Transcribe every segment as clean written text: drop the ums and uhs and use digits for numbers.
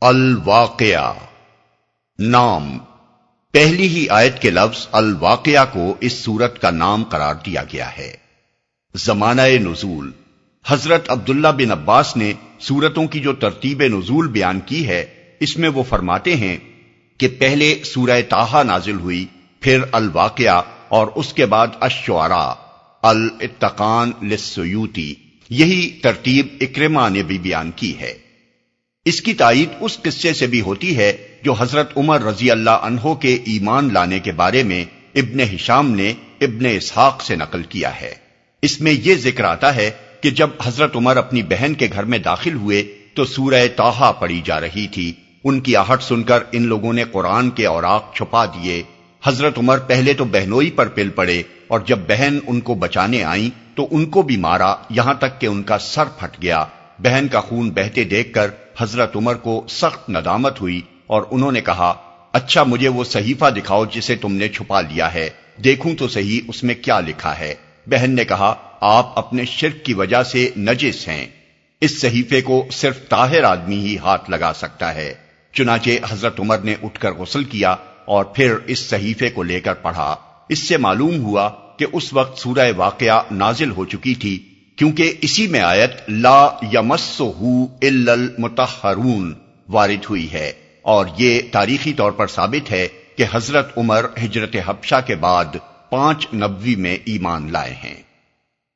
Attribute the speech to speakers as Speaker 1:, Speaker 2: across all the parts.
Speaker 1: الواقعہ نام پہلی ہی آیت کے لفظ الواقعہ کو اس سورت کا نام قرار دیا گیا ہے۔ زمانہ نزول حضرت عبداللہ بن عباس نے سورتوں کی جو ترتیب نزول بیان کی ہے، اس میں وہ فرماتے ہیں کہ پہلے سورہ طٰہٰ نازل ہوئی، پھر الواقعہ اور اس کے بعد الشعراء، الاتقان للسیوطی، یہی ترتیب اکرمہ نے بھی بیان کی ہے۔ اس کی تائید اس قصے سے بھی ہوتی ہے جو حضرت عمر رضی اللہ عنہ کے ایمان لانے کے بارے میں ابن ہشام نے ابن اسحاق سے نقل کیا ہے۔ اس میں یہ ذکر آتا ہے کہ جب حضرت عمر اپنی بہن کے گھر میں داخل ہوئے تو سورہ طٰہٰ پڑھی جا رہی تھی۔ ان کی آہٹ سن کر ان لوگوں نے قرآن کے اوراق چھپا دیے۔ حضرت عمر پہلے تو بہنوئی پر پل پڑے، اور جب بہن ان کو بچانے آئیں تو ان کو بھی مارا، یہاں تک کہ ان کا سر پھٹ گیا۔ بہن کا خون بہتے دیکھ کر حضرت عمر کو سخت ندامت ہوئی اور انہوں نے کہا، اچھا مجھے وہ صحیفہ دکھاؤ جسے تم نے چھپا لیا ہے، دیکھوں تو صحیح اس میں کیا لکھا ہے۔ بہن نے کہا، آپ اپنے شرک کی وجہ سے نجس ہیں، اس صحیفے کو صرف طاہر آدمی ہی ہاتھ لگا سکتا ہے۔ چنانچہ حضرت عمر نے اٹھ کر غسل کیا اور پھر اس صحیفے کو لے کر پڑھا۔ اس سے معلوم ہوا کہ اس وقت سورہ واقعہ نازل ہو چکی تھی، کیونکہ اسی میں آیت لا یمسہ الا المطہرون وارد ہوئی ہے، اور یہ تاریخی طور پر ثابت ہے کہ حضرت عمر ہجرت حبشہ کے بعد 5 نبوی میں ایمان لائے ہیں۔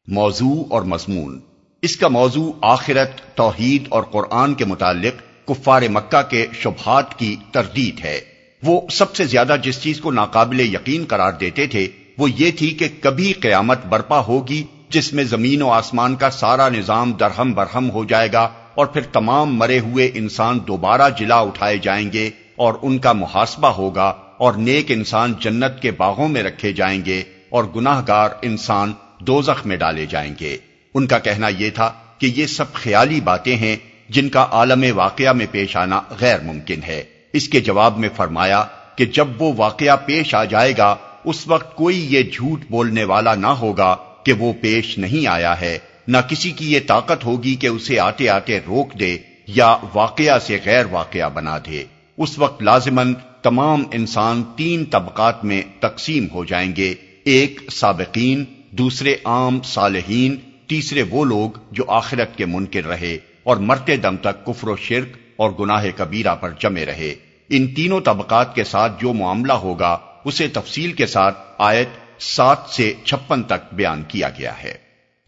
Speaker 1: موضوع اور مضمون اس کا موضوع آخرت، توحید اور قرآن کے متعلق کفار مکہ کے شبہات کی تردید ہے۔ وہ سب سے زیادہ جس چیز کو ناقابل یقین قرار دیتے تھے وہ یہ تھی کہ کبھی قیامت برپا ہوگی جس میں زمین و آسمان کا سارا نظام درہم برہم ہو جائے گا، اور پھر تمام مرے ہوئے انسان دوبارہ جلا اٹھائے جائیں گے اور ان کا محاسبہ ہوگا، اور نیک انسان جنت کے باغوں میں رکھے جائیں گے اور گناہ گار انسان دوزخ میں ڈالے جائیں گے۔ ان کا کہنا یہ تھا کہ یہ سب خیالی باتیں ہیں جن کا عالم واقعہ میں پیش آنا غیر ممکن ہے۔ اس کے جواب میں فرمایا کہ جب وہ واقعہ پیش آ جائے گا اس وقت کوئی یہ جھوٹ بولنے والا نہ ہوگا کہ وہ پیش نہیں آیا ہے، نہ کسی کی یہ طاقت ہوگی کہ اسے آتے آتے روک دے یا واقعہ سے غیر واقعہ بنا دے۔ اس وقت لازماً تمام انسان 3 طبقات میں تقسیم ہو جائیں گے، ایک سابقین، دوسرے عام صالحین، تیسرے وہ لوگ جو آخرت کے منکر رہے اور مرتے دم تک کفر و شرک اور گناہ کبیرہ پر جمے رہے۔ ان تینوں طبقات کے ساتھ جو معاملہ ہوگا اسے تفصیل کے ساتھ آیت 7 سے 56 تک بیان کیا گیا ہے۔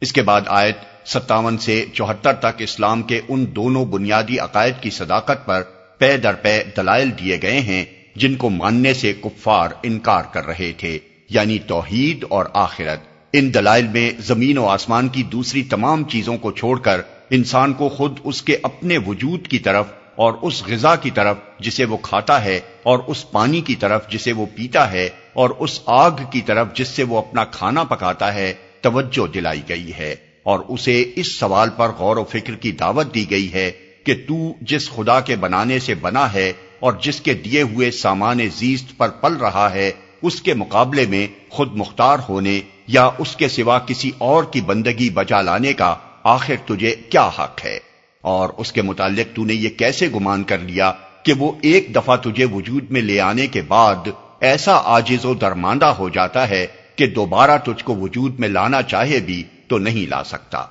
Speaker 1: اس کے بعد آیت 57 سے 74 تک اسلام کے ان دونوں بنیادی عقائد کی صداقت پر پے در پے دلائل دیے گئے ہیں جن کو ماننے سے کفار انکار کر رہے تھے، یعنی توحید اور آخرت۔ ان دلائل میں زمین و آسمان کی دوسری تمام چیزوں کو چھوڑ کر انسان کو خود اس کے اپنے وجود کی طرف اور اس غذا کی طرف جسے وہ کھاتا ہے، اور اس پانی کی طرف جسے وہ پیتا ہے، اور اس آگ کی طرف جس سے وہ اپنا کھانا پکاتا ہے توجہ دلائی گئی ہے، اور اسے اس سوال پر غور و فکر کی دعوت دی گئی ہے کہ تو جس خدا کے بنانے سے بنا ہے اور جس کے دیے ہوئے سامان زیست پر پل رہا ہے، اس کے مقابلے میں خود مختار ہونے یا اس کے سوا کسی اور کی بندگی بجا لانے کا آخر تجھے کیا حق ہے؟ اور اس کے متعلق تو نے یہ کیسے گمان کر لیا کہ وہ ایک دفعہ تجھے وجود میں لے آنے کے بعد ایسا عاجز و درماندہ ہو جاتا ہے کہ دوبارہ تجھ کو وجود میں لانا چاہے بھی تو نہیں لا سکتا۔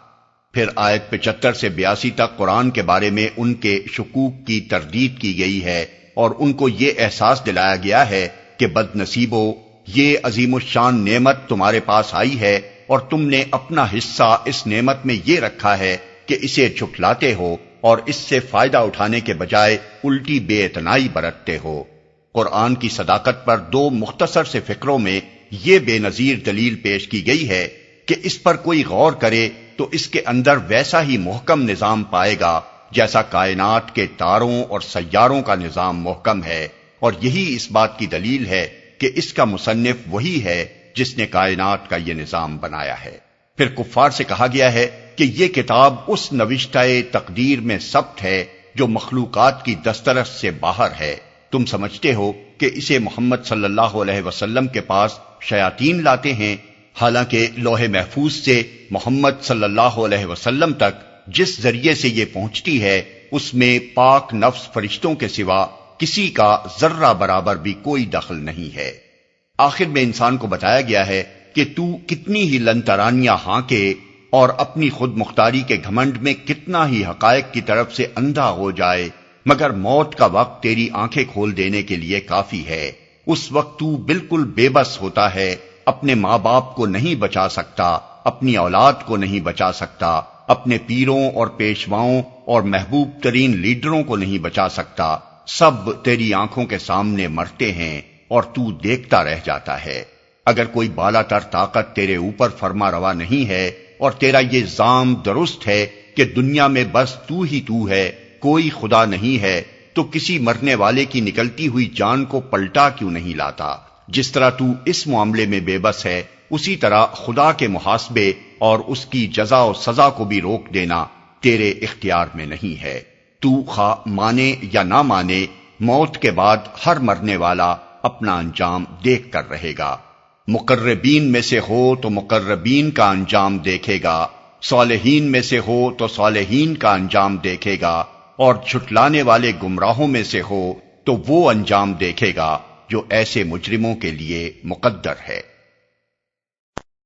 Speaker 1: پھر آیت 75 سے 82 تک قرآن کے بارے میں ان کے شکوک کی تردید کی گئی ہے، اور ان کو یہ احساس دلایا گیا ہے کہ بد نصیبو، یہ عظیم الشان نعمت تمہارے پاس آئی ہے اور تم نے اپنا حصہ اس نعمت میں یہ رکھا ہے کہ اسے جھٹلاتے ہو اور اس سے فائدہ اٹھانے کے بجائے الٹی بے اعتنائی برتتے ہو۔ قرآن کی صداقت پر 2 مختصر سے فقروں میں یہ بے نظیر دلیل پیش کی گئی ہے کہ اس پر کوئی غور کرے تو اس کے اندر ویسا ہی محکم نظام پائے گا جیسا کائنات کے تاروں اور سیاروں کا نظام محکم ہے، اور یہی اس بات کی دلیل ہے کہ اس کا مصنف وہی ہے جس نے کائنات کا یہ نظام بنایا ہے۔ پھر کفار سے کہا گیا ہے کہ یہ کتاب اس نوشتہ تقدیر میں ثبت ہے جو مخلوقات کی دسترس سے باہر ہے۔ تم سمجھتے ہو کہ اسے محمد صلی اللہ علیہ وسلم کے پاس شیاطین لاتے ہیں، حالانکہ لوح محفوظ سے محمد صلی اللہ علیہ وسلم تک جس ذریعے سے یہ پہنچتی ہے اس میں پاک نفس فرشتوں کے سوا کسی کا ذرہ برابر بھی کوئی دخل نہیں ہے۔ آخر میں انسان کو بتایا گیا ہے کہ تو کتنی ہی لنترانیاں ہانکے اور اپنی خود مختاری کے گھمنڈ میں کتنا ہی حقائق کی طرف سے اندھا ہو جائے، مگر موت کا وقت تیری آنکھیں کھول دینے کے لیے کافی ہے۔ اس وقت تو بالکل بے بس ہوتا ہے، اپنے ماں باپ کو نہیں بچا سکتا، اپنی اولاد کو نہیں بچا سکتا، اپنے پیروں اور پیشواؤں اور محبوب ترین لیڈروں کو نہیں بچا سکتا، سب تیری آنکھوں کے سامنے مرتے ہیں اور تو دیکھتا رہ جاتا ہے۔ اگر کوئی بالا تر طاقت تیرے اوپر فرما روا نہیں ہے اور تیرا یہ زعم درست ہے کہ دنیا میں بس تو ہی تو ہے، کوئی خدا نہیں ہے، تو کسی مرنے والے کی نکلتی ہوئی جان کو پلٹا کیوں نہیں لاتا؟ جس طرح تو اس معاملے میں بے بس ہے، اسی طرح خدا کے محاسبے اور اس کی جزا و سزا کو بھی روک دینا تیرے اختیار میں نہیں ہے۔ تو خواہ مانے یا نہ مانے، موت کے بعد ہر مرنے والا اپنا انجام دیکھ کر رہے گا۔ مقربین میں سے ہو تو مقربین کا انجام دیکھے گا، صالحین میں سے ہو تو صالحین کا انجام دیکھے گا، اور جھٹلانے والے گمراہوں میں سے ہو تو وہ انجام دیکھے گا جو ایسے مجرموں کے لیے مقدر ہے۔